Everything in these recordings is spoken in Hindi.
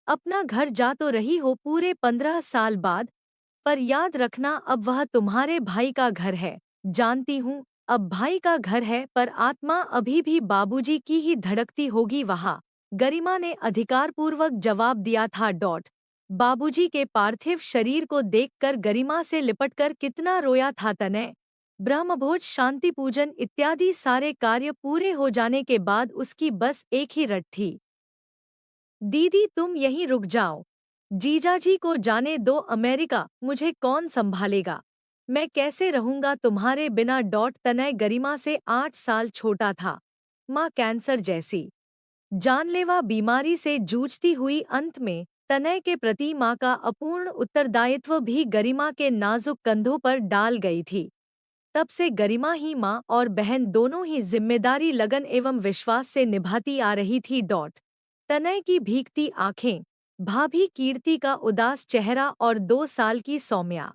अपना घर जा तो रही हो पूरे 15 साल बाद, पर याद रखना अब वह तुम्हारे भाई का घर है। जानती हूँ, अब भाई का घर है पर आत्मा अभी भी बाबूजी की ही धड़कती होगी वहाँ। गरिमा ने अधिकारपूर्वक जवाब दिया था। बाबूजी के पार्थिव शरीर को देखकर गरिमा से लिपटकर कितना रोया था तनय। ब्रह्मभोज, शांति पूजन इत्यादि सारे कार्य पूरे हो जाने के बाद उसकी बस एक ही रट थी, दीदी तुम यहीं रुक जाओ, जीजाजी को जाने दो अमेरिका, मुझे कौन संभालेगा, मैं कैसे रहूंगा तुम्हारे बिना। तनय गरिमा से 8 साल छोटा था। माँ कैंसर जैसी जानलेवा बीमारी से जूझती हुई अंत में तनय के प्रति माँ का अपूर्ण उत्तरदायित्व भी गरिमा के नाजुक कंधों पर डाल गई थी। तब से गरिमा ही माँ और बहन दोनों ही जिम्मेदारी लगन एवं विश्वास से निभाती आ रही थी। तनय की भीगती आंखें, भाभी कीर्ति का उदास चेहरा और 2 साल की सौम्या।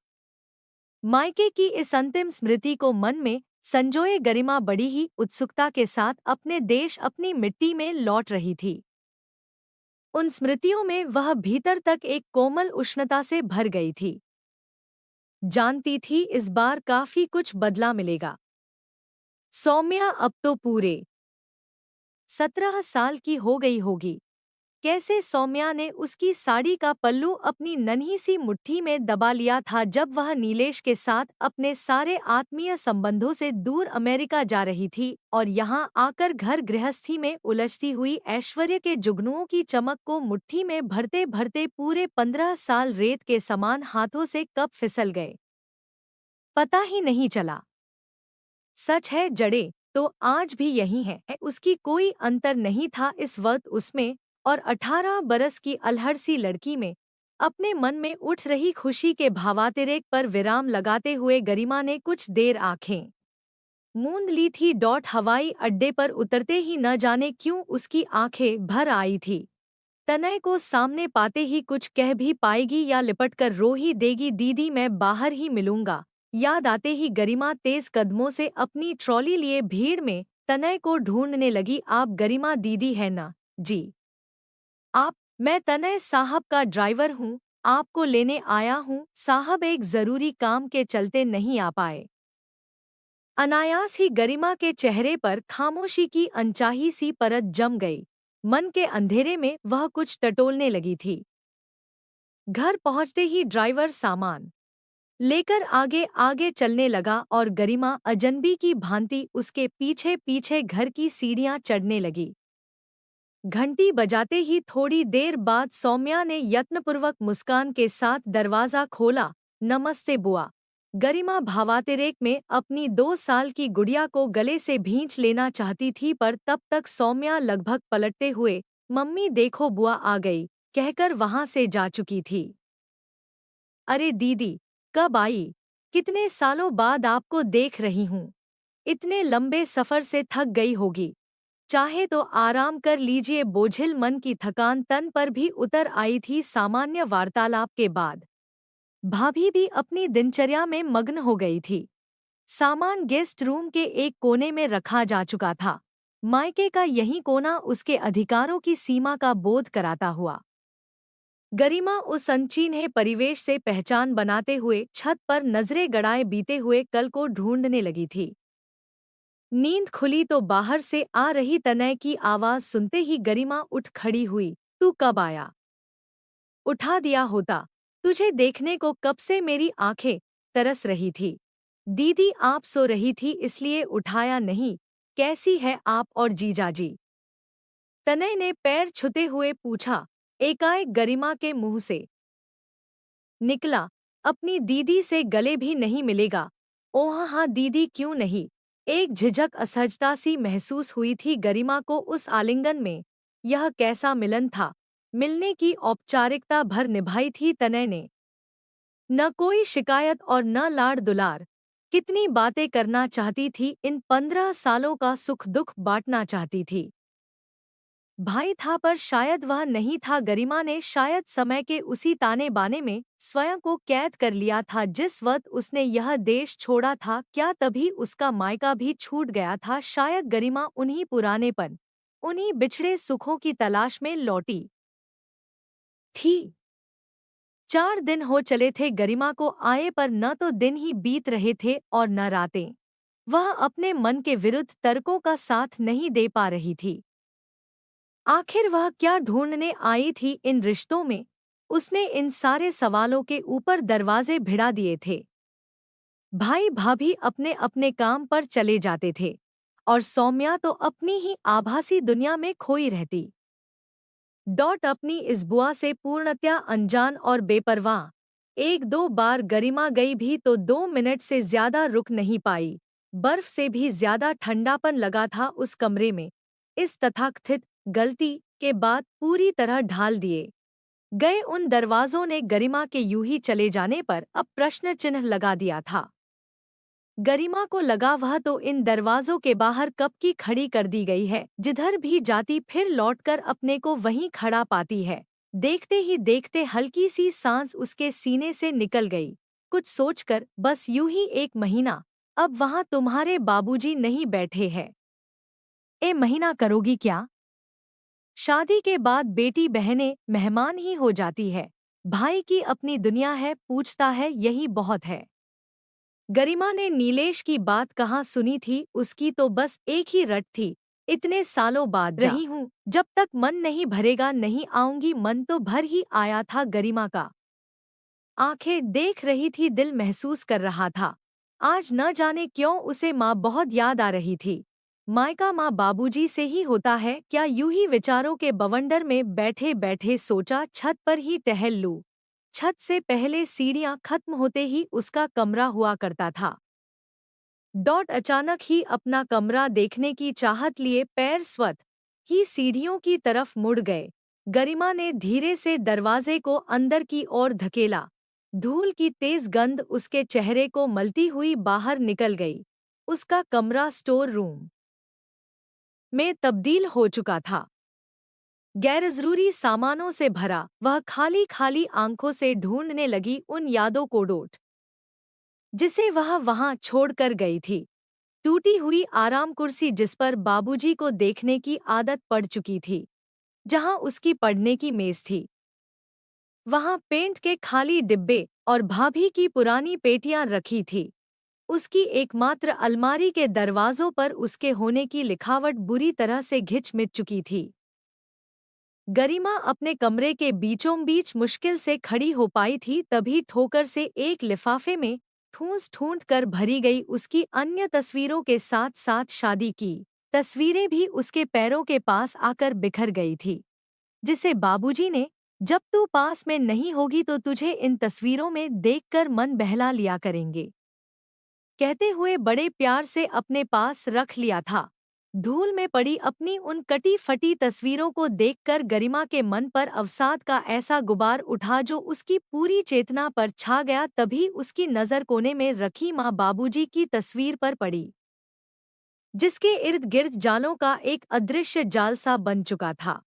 मायके की इस अंतिम स्मृति को मन में संजोए गरिमा बड़ी ही उत्सुकता के साथ अपने देश, अपनी मिट्टी में लौट रही थी। उन स्मृतियों में वह भीतर तक एक कोमल उष्णता से भर गई थी। जानती थी इस बार काफी कुछ बदला मिलेगा। सौम्या अब तो पूरे 17 साल की हो गई होगी। कैसे सौम्या ने उसकी साड़ी का पल्लू अपनी नन्ही सी मुट्ठी में दबा लिया था जब वह नीलेश के साथ अपने सारे आत्मीय संबंधों से दूर अमेरिका जा रही थी, और यहाँ आकर घर गृहस्थी में उलझती हुई ऐश्वर्य के जुगनुओं की चमक को मुट्ठी में भरते भरते पूरे 15 साल रेत के समान हाथों से कब फिसल गए, पता ही नहीं चला। सच है, जड़े तो आज भी यही है, उसकी कोई अंतर नहीं था इस वक्त उसमें और 18 बरस की अल्हड़ सी लड़की में। अपने मन में उठ रही खुशी के भावातिरेक पर विराम लगाते हुए गरिमा ने कुछ देर आंखें मूंद ली थी। हवाई अड्डे पर उतरते ही न जाने क्यों उसकी आंखें भर आई थी। तनय को सामने पाते ही कुछ कह भी पाएगी या लिपटकर रो ही देगी। दीदी मैं बाहर ही मिलूंगा, याद आते ही गरिमा तेज कदमों से अपनी ट्रॉली लिए भीड़ में तनय को ढूंढने लगी। आप गरिमा दीदी है ना? जी आप, मैं तनय साहब का ड्राइवर हूँ, आपको लेने आया हूँ। साहब एक जरूरी काम के चलते नहीं आ पाए। अनायास ही गरिमा के चेहरे पर खामोशी की अनचाही सी परत जम गई। मन के अंधेरे में वह कुछ टटोलने लगी थी। घर पहुंचते ही ड्राइवर सामान लेकर आगे आगे चलने लगा और गरिमा अजनबी की भांति उसके पीछे पीछे घर की सीढ़ियां चढ़ने लगी। घंटी बजाते ही थोड़ी देर बाद सौम्या ने यत्नपूर्वक मुस्कान के साथ दरवाजा खोला। नमस्ते बुआ। गरिमा भावातिरेक में अपनी 2 साल की गुड़िया को गले से भींच लेना चाहती थी, पर तब तक सौम्या लगभग पलटते हुए मम्मी देखो बुआ आ गई कहकर वहां से जा चुकी थी। अरे दीदी, कब आई? कितने सालों बाद आपको देख रही हूँ। इतने लंबे सफर से थक गई होगी, चाहे तो आराम कर लीजिए। बोझिल मन की थकान तन पर भी उतर आई थी सामान्य वार्तालाप के बाद। भाभी भी अपनी दिनचर्या में मग्न हो गई थी। सामान गेस्ट रूम के एक कोने में रखा जा चुका था। मायके का यही कोना उसके अधिकारों की सीमा का बोध कराता हुआ। गरिमा उस अनचिन्हे परिवेश से पहचान बनाते हुए छत पर नजरें गड़ाए बीते हुए कल को ढूंढने लगी थी। नींद खुली तो बाहर से आ रही तनय की आवाज सुनते ही गरिमा उठ खड़ी हुई। तू कब आया? उठा दिया होता, तुझे देखने को कब से मेरी आंखें तरस रही थी। दीदी आप सो रही थी इसलिए उठाया नहीं। कैसी है आप और जीजाजी? तनय ने पैर छूते हुए पूछा। एकाएक गरिमा के मुंह से निकला, अपनी दीदी से गले भी नहीं मिलेगा? ओह हाँ दीदी, क्यों नहीं। एक झिझक असहजता सी महसूस हुई थी गरिमा को उस आलिंगन में। यह कैसा मिलन था? मिलने की औपचारिकता भर निभाई थी तनय ने। न कोई शिकायत और न लाड़ दुलार। कितनी बातें करना चाहती थी, इन 15 सालों का सुख दुख बांटना चाहती थी। भाई था पर शायद वह नहीं था। गरिमा ने शायद समय के उसी ताने बाने में स्वयं को कैद कर लिया था जिस वक्त उसने यह देश छोड़ा था। क्या तभी उसका मायका भी छूट गया था? शायद गरिमा उन्हीं पुरानेपन, उन्हीं बिछड़े सुखों की तलाश में लौटी। थी। 4 दिन हो चले थे गरिमा को आए, पर न तो दिन ही बीत रहे थे और न रातें। वह अपने मन के विरुद्ध तर्कों का साथ नहीं दे पा रही थी। आखिर वह क्या ढूंढने आई थी इन रिश्तों में? उसने इन सारे सवालों के ऊपर दरवाजे भिड़ा दिए थे। भाई भाभी अपने अपने काम पर चले जाते थे और सौम्या तो अपनी ही आभासी दुनिया में खोई रहती। अपनी इस बुआ से पूर्णतया अनजान और बेपरवाह। एक दो बार गरिमा गई भी तो 2 मिनट से ज्यादा रुक नहीं पाई। बर्फ से भी ज्यादा ठंडापन लगा था उस कमरे में। इस तथाकथित गलती के बाद पूरी तरह ढाल दिए गए उन दरवाजों ने गरिमा के यूं ही चले जाने पर अब प्रश्न चिन्ह लगा दिया था। गरिमा को लगा वह तो इन दरवाजों के बाहर कब की खड़ी कर दी गई है, जिधर भी जाती फिर लौटकर अपने को वहीं खड़ा पाती है। देखते ही देखते हल्की सी सांस उसके सीने से निकल गई। कुछ सोचकर, बस यूं ही 1 महीना, अब वहां तुम्हारे बाबूजी नहीं बैठे हैं। महीना करोगी क्या? शादी के बाद बेटी बहनें मेहमान ही हो जाती है। भाई की अपनी दुनिया है, पूछता है, यही बहुत है। गरिमा ने नीलेश की बात कहाँ सुनी थी, उसकी तो बस एक ही रट थी, इतने सालों बाद रही हूँ, जब तक मन नहीं भरेगा नहीं आऊंगी। मन तो भर ही आया था गरिमा का। आंखें देख रही थी, दिल महसूस कर रहा था। आज न जाने क्यों उसे माँ बहुत याद आ रही थी। मायका माँ बाबूजी से ही होता है क्या? यूं ही विचारों के बवंडर में बैठे बैठे सोचा, छत पर ही टहल लूं। छत से पहले सीढ़ियां खत्म होते ही उसका कमरा हुआ करता था। अचानक ही अपना कमरा देखने की चाहत लिए पैर स्वतः ही सीढ़ियों की तरफ मुड़ गए। गरिमा ने धीरे से दरवाजे को अंदर की ओर धकेला। धूल की तेज गंध उसके चेहरे को मलती हुई बाहर निकल गई। उसका कमरा स्टोर रूम में तब्दील हो चुका था। गैरजरूरी सामानों से भरा। वह खाली खाली आंखों से ढूंढने लगी उन यादों को, जिसे वह वहां छोड़कर गई थी। टूटी हुई आराम कुर्सी जिस पर बाबूजी को देखने की आदत पड़ चुकी थी, जहां उसकी पढ़ने की मेज थी, वहां पेंट के खाली डिब्बे और भाभी की पुरानी पेटियां रखी थी। उसकी एकमात्र अलमारी के दरवाजों पर उसके होने की लिखावट बुरी तरह से घिच मिट चुकी थी। गरिमा अपने कमरे के बीचों बीच मुश्किल से खड़ी हो पाई थी, तभी ठोकर से एक लिफाफे में ठूंस ढूंढ कर भरी गई उसकी अन्य तस्वीरों के साथ साथ शादी की तस्वीरें भी उसके पैरों के पास आकर बिखर गई थी, जिसे बाबूजी ने, जब तू पास में नहीं होगी तो तुझे इन तस्वीरों में देखकर मन बहला लिया करेंगे, कहते हुए बड़े प्यार से अपने पास रख लिया था। धूल में पड़ी अपनी उन कटी फटी तस्वीरों को देखकर गरिमा के मन पर अवसाद का ऐसा गुबार उठा जो उसकी पूरी चेतना पर छा गया। तभी उसकी नज़र कोने में रखी माँ बाबूजी की तस्वीर पर पड़ी, जिसके इर्द गिर्द जालों का एक अदृश्य जाल सा बन चुका था।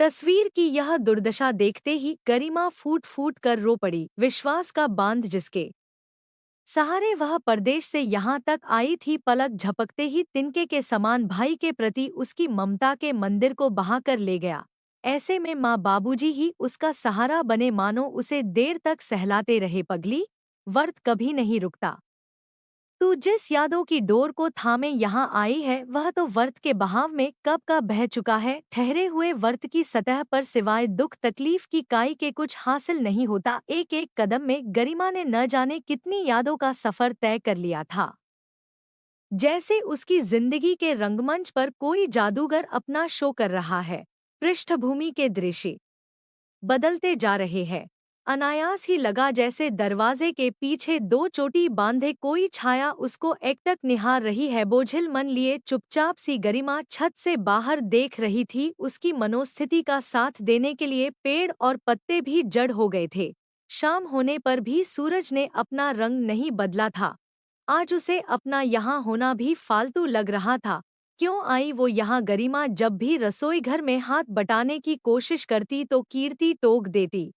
तस्वीर की यह दुर्दशा देखते ही गरिमा फूट फूट कर रो पड़ी। विश्वास का बांध जिसके सहारे वह परदेश से यहाँ तक आई थी, पलक झपकते ही तिनके के समान भाई के प्रति उसकी ममता के मंदिर को बहाकर ले गया। ऐसे में माँ बाबूजी ही उसका सहारा बने, मानो उसे देर तक सहलाते रहे, पगली, वर्त कभी नहीं रुकता। तू जिस यादों की डोर को थामे यहाँ आई है, वह तो वर्त के बहाव में कब का बह चुका है। ठहरे हुए वर्त की सतह पर सिवाय दुख तकलीफ की काई के कुछ हासिल नहीं होता। एक एक कदम में गरिमा ने न जाने कितनी यादों का सफर तय कर लिया था, जैसे उसकी जिंदगी के रंगमंच पर कोई जादूगर अपना शो कर रहा है। पृष्ठभूमि के दृश्य बदलते जा रहे हैं। अनायास ही लगा जैसे दरवाजे के पीछे दो चोटी बांधे कोई छाया उसको एकटक निहार रही है। बोझिल मन लिए चुपचाप सी गरिमा छत से बाहर देख रही थी। उसकी मनोस्थिति का साथ देने के लिए पेड़ और पत्ते भी जड़ हो गए थे। शाम होने पर भी सूरज ने अपना रंग नहीं बदला था। आज उसे अपना यहाँ होना भी फालतू लग रहा था। क्यों आई वो यहाँ? गरिमा जब भी रसोई घर में हाथ बटाने की कोशिश करती तो कीर्ति टोक देती,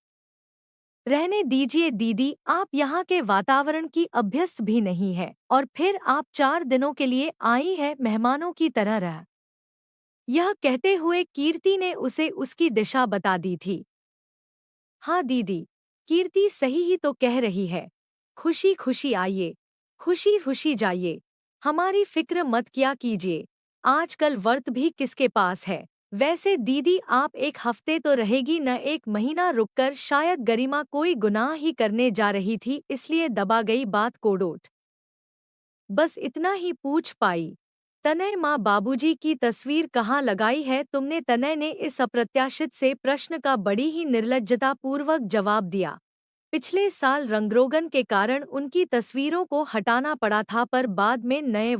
रहने दीजिए दीदी, आप यहाँ के वातावरण की अभ्यस्त भी नहीं है, और फिर आप 4 दिनों के लिए आई है, मेहमानों की तरह रह। यह कहते हुए कीर्ति ने उसे उसकी दिशा बता दी थी। हाँ दीदी, कीर्ति सही ही तो कह रही है। खुशी खुशी आइए, खुशी खुशी जाइए। हमारी फिक्र मत क्या कीजिए। आजकल वर्त भी किसके पास है। वैसे दीदी आप एक हफ्ते तो रहेगी न, एक महीना रुककर। शायद गरिमा कोई गुनाह ही करने जा रही थी इसलिए दबा गई बात कोड़ोट। बस इतना ही पूछ पाई। तनय माँ बाबूजी की तस्वीर कहाँ लगाई है तुमने? तनय ने इस अप्रत्याशित से प्रश्न का बड़ी ही निर्लज्जता पूर्वक जवाब दिया। पिछले साल रंगरोगन के कारण उनकी तस्वीरों को हटाना पड़ा था, पर बाद में नए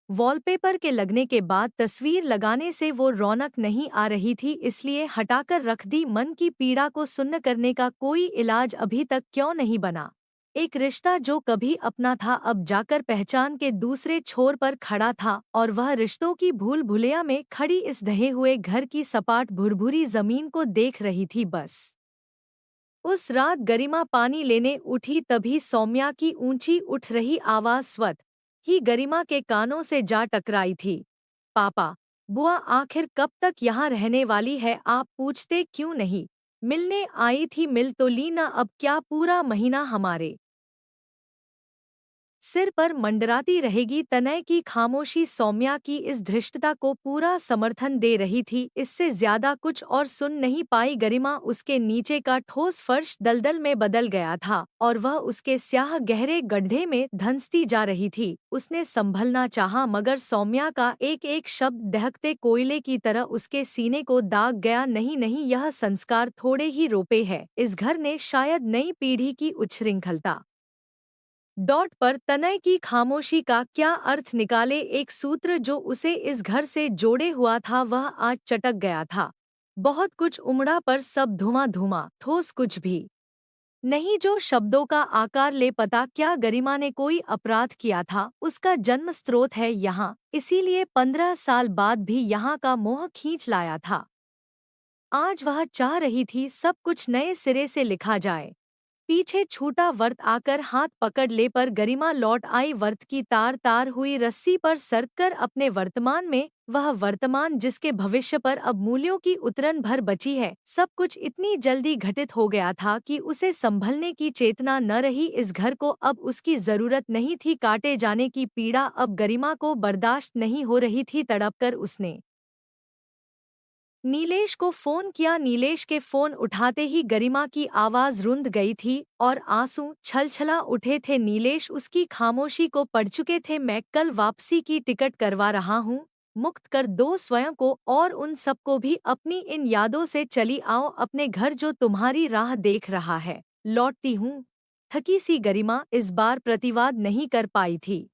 वॉलपेपर के लगने के बाद तस्वीर लगाने से वो रौनक नहीं आ रही थी, इसलिए हटाकर रख दी। मन की पीड़ा को सुन्न करने का कोई इलाज अभी तक क्यों नहीं बना? एक रिश्ता जो कभी अपना था अब जाकर पहचान के दूसरे छोर पर खड़ा था, और वह रिश्तों की भूल भुलैया में खड़ी इस ढहे हुए घर की सपाट भुरभुरी जमीन को देख रही थी बस। उस रात गरिमा पानी लेने उठी, तभी सौम्या की ऊंची उठ रही आवाज स्वत ही गरिमा के कानों से जा टकराई थी। पापा, बुआ आखिर कब तक यहाँ रहने वाली है? आप पूछते क्यों नहीं? मिलने आई थी, मिल तो ली ना, अब क्या पूरा महीना हमारे सिर पर मंडराती रहेगी? तनय की खामोशी सौम्या की इस धृष्टता को पूरा समर्थन दे रही थी। इससे ज्यादा कुछ और सुन नहीं पाई गरिमा। उसके नीचे का ठोस फर्श दलदल में बदल गया था और वह उसके स्याह गहरे गड्ढे में धंसती जा रही थी। उसने संभलना चाहा, मगर सौम्या का एक एक शब्द दहकते कोयले की तरह उसके सीने को दाग गया। नहीं नहीं, यह संस्कार थोड़े ही रोपे है। इस घर ने शायद नई पीढ़ी की उच्छृंखलता डॉट पर तनय की खामोशी का क्या अर्थ निकाले? एक सूत्र जो उसे इस घर से जोड़े हुआ था वह आज चटक गया था। बहुत कुछ उमड़ा पर सब धुआं धुआं, ठोस कुछ भी नहीं जो शब्दों का आकार ले। पता क्या गरिमा ने कोई अपराध किया था? उसका जन्म स्रोत है यहाँ, इसीलिए 15 साल बाद भी यहाँ का मोह खींच लाया था। आज वह चाह रही थी सब कुछ नए सिरे से लिखा जाए। पीछे छूटा वर्त आकर हाथ पकड़ ले, पर गरिमा लौट आई वर्त की तार तार हुई रस्सी पर सरक कर अपने वर्तमान में। वह वर्तमान जिसके भविष्य पर अब मूल्यों की उतरन भर बची है। सब कुछ इतनी जल्दी घटित हो गया था कि उसे संभलने की चेतना न रही। इस घर को अब उसकी जरूरत नहीं थी। काटे जाने की पीड़ा अब गरिमा को बर्दाश्त नहीं हो रही थी। तड़पकर उसने नीलेश को फोन किया। नीलेश के फोन उठाते ही गरिमा की आवाज रुंध गई थी और आंसू छलछला उठे थे। नीलेश उसकी खामोशी को पढ़ चुके थे। मैं कल वापसी की टिकट करवा रहा हूँ, मुक्त कर दो स्वयं को और उन सबको भी अपनी इन यादों से। चली आओ अपने घर जो तुम्हारी राह देख रहा है। लौटती हूँ। थकी सी गरिमा इस बार प्रतिवाद नहीं कर पाई थी।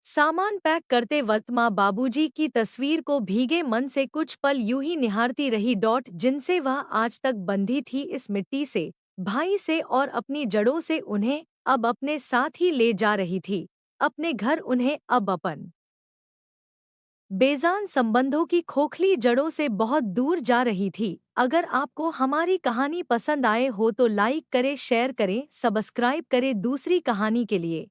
सामान पैक करते वक्त माँ बाबूजी की तस्वीर को भीगे मन से कुछ पल यूं ही निहारती रही। डॉट जिनसे वह आज तक बंधी थी, इस मिट्टी से, भाई से और अपनी जड़ों से, उन्हें अब अपने साथ ही ले जा रही थी। अपने घर, उन्हें अब अपन बेजान संबंधों की खोखली जड़ों से बहुत दूर जा रही थी। अगर आपको हमारी कहानी पसंद आए हो तो लाइक करें, शेयर करें, सब्सक्राइब करें दूसरी कहानी के लिए।